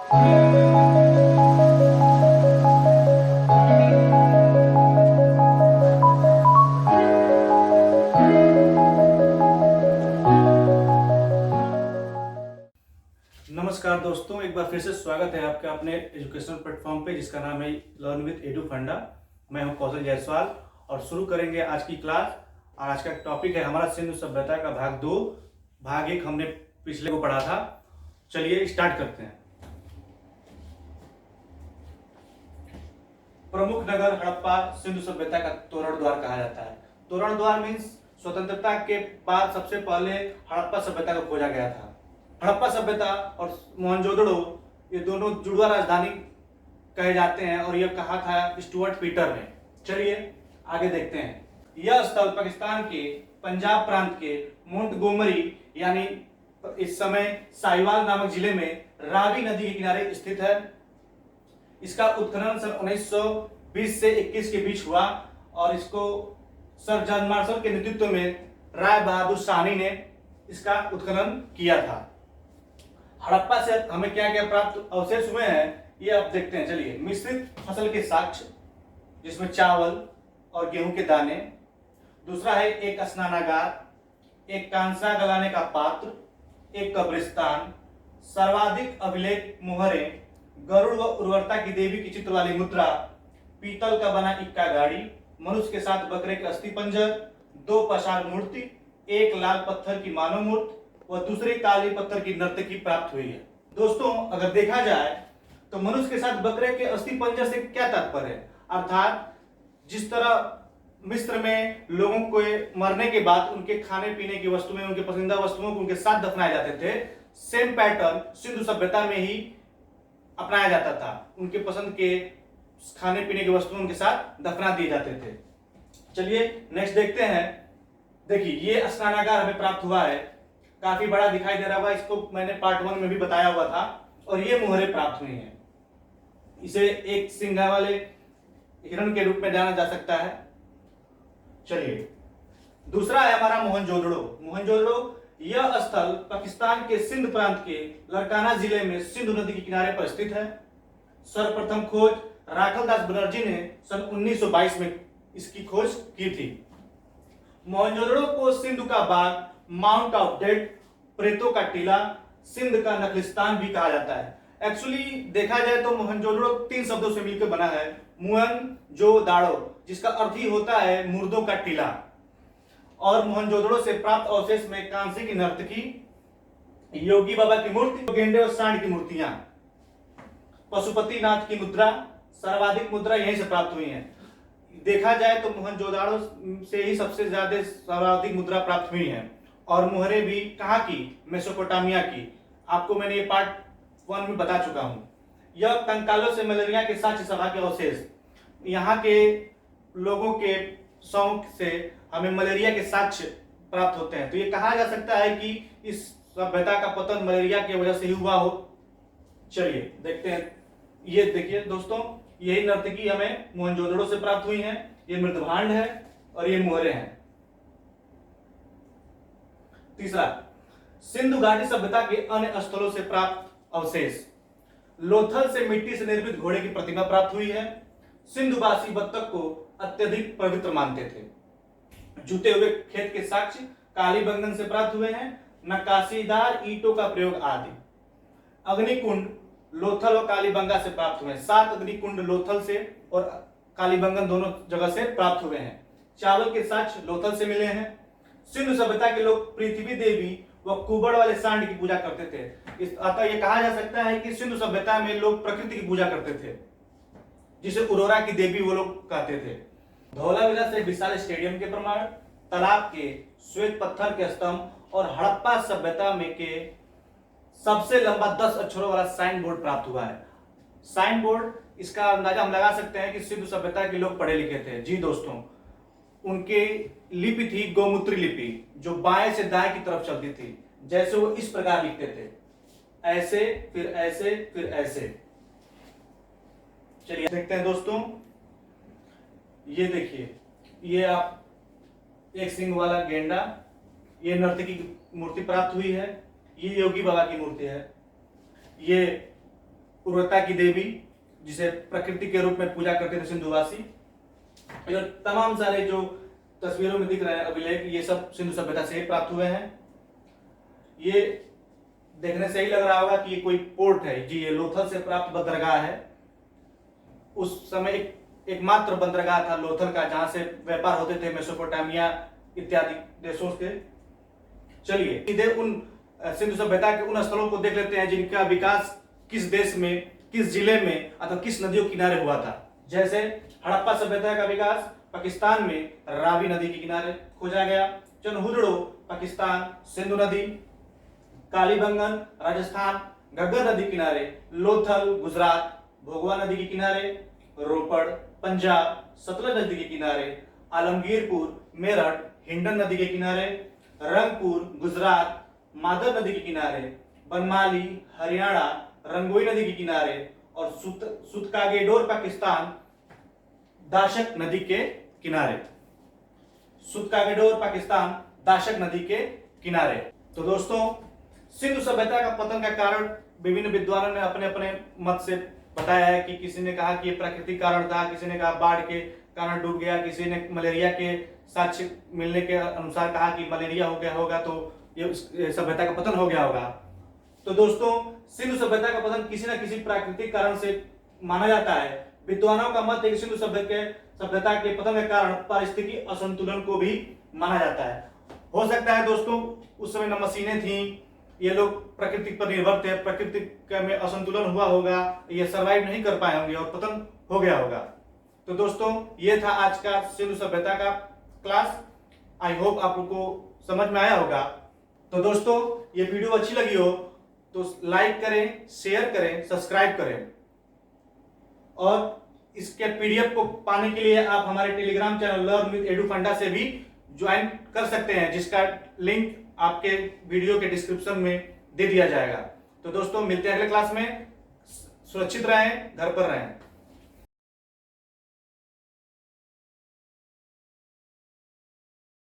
नमस्कार दोस्तों, एक बार फिर से स्वागत है आपका अपने एजुकेशनल प्लेटफॉर्म पे जिसका नाम है लर्न विद एडू फंडा। मैं हूं कौशल जायसवाल और शुरू करेंगे आज की क्लास। और आज का टॉपिक है हमारा सिंधु सभ्यता का भाग 2। भाग 1 हमने पिछले को पढ़ा था। चलिए स्टार्ट करते हैं। प्रमुख नगर हड़प्पा सिंधु सभ्यता का तोरण द्वार कहा जाता है। तोरण द्वार मीन्स स्वतंत्रता के बाद सबसे पहले हड़प्पा सभ्यता को खोजा गया था। हड़प्पा सभ्यता और मोहनजोदड़ो ये दोनों जुड़वा राजधानी कहे जाते हैं और यह कहा था स्टुअर्ट पीटर ने। चलिए आगे देखते हैं। यह स्थल पाकिस्तान के पंजाब प्रांत के मोंटगोमरी यानी इस समय साहिवाल नामक जिले में रावी नदी के किनारे स्थित है। इसका उत्खनन सन 1920 से 21 के बीच हुआ और इसको सर जॉन मार्शल के नेतृत्व में राय बहादुर शाहनी ने इसका उत्खनन किया था। हड़प्पा से हमें क्या क्या प्राप्त अवशेष हुए हैं ये अब देखते हैं। चलिए, मिश्रित फसल के साक्ष्य जिसमें चावल और गेहूं के दाने। दूसरा है एक स्नानागार, एक कांसा गलाने का पात्र, एक कब्रिस्तान, सर्वाधिक अभिलेख मोहरें, गरुड़ व उर्वरता की देवी की चित्र वाली मुद्रा, पीतल का बना इक्का गाड़ी, मनुष्य के साथ बकरे के अस्थि पंजर, 2 पसार मूर्ति, एक लाल पत्थर की मानव मूर्ति व दूसरे काले पत्थर की नर्तकी प्राप्त हुई है। दोस्तों, अगर देखा जाए तो मनुष्य के साथ बकरे के अस्थि पंजर से क्या तात्पर्य है, अर्थात जिस तरह मिस्र में लोगों को मरने के बाद उनके खाने पीने की वस्तुएं, उनके पसंदीदा वस्तुओं को उनके साथ दफनाए जाते थे, सेम पैटर्न सिंधु सभ्यता में ही अपनाया जाता था। उनके पसंद के खाने पीने की वस्तुओं उनके साथ दफना दिए जाते थे। चलिए नेक्स्ट देखते हैं। देखिए, ये स्नानागार हमें प्राप्त हुआ है, काफी बड़ा दिखाई दे रहा होगा। इसको मैंने पार्ट 1 में भी बताया हुआ था। और ये मोहरें प्राप्त हुई हैं। इसे एक सिंघ वाले हिरण के रूप में जाना जा सकता है। चलिए, दूसरा है हमारा मोहनजोदड़ो। मोहनजोदड़ो यह स्थल पाकिस्तान के सिंध प्रांत के लड़काना जिले में सिंधु नदी के किनारे पर स्थित है। सर्वप्रथम खोज राखलदास बनर्जी ने सन 1922 में इसकी खोज की थी। मोहनजोदड़ो को सिंधु का बाग, माउंट ऑफ डेड, प्रेतों का टीला, सिंध का नखलिस्तान भी कहा जाता है। एक्चुअली देखा जाए तो मोहनजोदड़ो 3 शब्दों से मिलकर बना है। मोहनजोदाड़ो जिसका अर्थ ही होता है मुर्दों का टीला। और मोहनजोदड़ो से प्राप्त अवशेष में कांसे की नर्तकी, योगी बाबा की मूर्ति, गेंडे और सांड की मूर्तियां, पशुपति नाथ की मुद्रा, सर्वाधिक मुद्रा यहीं से प्राप्त हुई हैं। देखा जाए तो मोहनजोदाड़ो से ही सबसे ज्यादा सर्वाधिक मुद्रा प्राप्त हुई है। और मोहरें भी कहाँ की? मेसोपोटामिया की। आपको मैंने ये पार्ट 1 में बता चुका हूं। यह कंकालों से मलेरिया के साक्ष्य सभा के अवशेष, यहाँ के लोगों के शौक से हमें मलेरिया के साक्ष्य प्राप्त होते हैं। तो ये कहा जा सकता है कि इस सभ्यता का पतन मलेरिया की वजह से ही हुआ हो। चलिए देखते हैं। ये देखिए दोस्तों, यही नर्तकी हमें मोहनजोदड़ो से प्राप्त हुई है। ये मृदभांड है और ये मोहरें हैं। तीसरा, सिंधु घाटी सभ्यता के अन्य स्थलों से प्राप्त अवशेष। लोथल से मिट्टी से निर्मित घोड़े की प्रतिमा प्राप्त हुई है। सिंधुवासी बत्तख को अत्यधिक पवित्र मानते थे। जुते हुए खेत के साक्ष्य कालीबंगन से प्राप्त हुए हैं। नक्काशीदार ईंटों का प्रयोग आदि। अग्निकुंड लोथल और कालीबंगा से प्राप्त हुए हैं। 7 अग्निकुंड लोथल से और कालीबंगन दोनों जगह से प्राप्त हुए हैं। चावल के साक्ष्य लोथल से मिले हैं। सिंधु सभ्यता के लोग पृथ्वी देवी व कुबड़ वाले सांड की पूजा करते थे। अतः यह कहा जा सकता है कि सिंधु सभ्यता में लोग प्रकृति की पूजा करते थे, जिसे उरोरा की देवी वो लोग कहते थे। धौलावीरा से विशाल स्टेडियम के प्रमाण, तालाब के श्वेत पत्थर के स्तंभ और हड़प्पा सभ्यता में के सबसे लंबा 10 अक्षरों वाला साइन बोर्ड प्राप्त हुआ है। साइन बोर्ड, इसका अंदाजा हम लगा सकते हैं कि सिंधु सभ्यता के लोग पढ़े लिखे थे। जी दोस्तों, उनके लिपि थी गौमूत्री लिपि, जो बाएं से दाएं की तरफ चलती थी। जैसे वो इस प्रकार लिखते थे, ऐसे फिर ऐसे फिर ऐसे। चलिए देखते हैं दोस्तों। ये देखिए, ये आप एक सिंह वाला गेंडा, ये नर्तकी की मूर्ति प्राप्त हुई है। ये योगी बाबा की मूर्ति है। ये उर्वरता की देवी, जिसे प्रकृति के रूप में पूजा करते थे सिंधुवासी। और तमाम सारे जो तस्वीरों में दिख रहे हैं अभिलेख, ये सब सिंधु सभ्यता से ही प्राप्त हुए हैं। ये देखने से ही लग रहा होगा कि ये कोई पोर्ट है। जी, ये लोथल से प्राप्त बंदरगाह है। उस समय एकमात्र बंदरगाह था लोथल का, जहां से व्यापार होते थे मेसोपोटामिया इत्यादि देशों के। चलिए सीधे उन सिंधु सभ्यता के उन स्थलों को देख लेते हैं जिनका विकास किस देश में, किस जिले में अथवा किस नदियों किनारे हुआ था। जैसे हड़प्पा सभ्यता का विकास पाकिस्तान में रावी नदी के किनारे खोजा गया। चनहुदड़ो पाकिस्तान सिंधु नदी, कालीबंगन राजस्थान घग्गर नदी किनारे, लोथल गुजरात भोगवा नदी के किनारे, रोपड़ पंजाब सतलज नदी के किनारे, आलमगीरपुर मेरठ हिंडन नदी के किनारे, रंगपुर गुजरात मादर नदी के किनारे, बनमाली हरियाणा रंगोई नदी के किनारे, और सुतकागेडोर पाकिस्तान दाशक नदी के किनारे। सुतकागेडोर पाकिस्तान दाशक नदी के किनारे। तो दोस्तों, सिंधु सभ्यता का पतन का कारण विभिन्न विद्वानों ने अपने अपने मत से बताया है कि किसी ने कहा कि ये प्राकृतिक कारण था, किसी ने कहा बाढ़ के कारण डूब गया, किसी ने मलेरिया के साक्ष्य मिलने के अनुसार कहा कि मलेरिया हो गया होगा तो ये सभ्यता का पतन हो गया होगा। तो दोस्तों, सिंधु सभ्यता का पतन किसी न किसी प्राकृतिक कारण से माना जाता है। विद्वानों का मत है कि सिंधु सभ्यता के पतन के कारण पारिस्थितिकी असंतुलन को भी माना जाता है। हो सकता है दोस्तों उस समय न मशीनें थी, ये लोग प्रकृति पर निर्भर थे, प्रकृति में असंतुलन हुआ होगा, ये सरवाइव नहीं कर पाए होंगे और पतन हो गया होगा। तो दोस्तों, ये था आज का सिंधु सभ्यता का क्लास। आई होप आप लोग को समझ में आया होगा। तो दोस्तों, ये वीडियो अच्छी लगी हो तो लाइक करें, शेयर करें, सब्सक्राइब करें। और इसके पीडीएफ को पाने के लिए आप हमारे Telegram channel learn with edu फंडा से भी ज्वाइन कर सकते हैं, जिसका लिंक आपके वीडियो के डिस्क्रिप्शन में दे दिया जाएगा। तो दोस्तों, मिलते हैं अगले क्लास में। सुरक्षित रहें, घर पर रहें।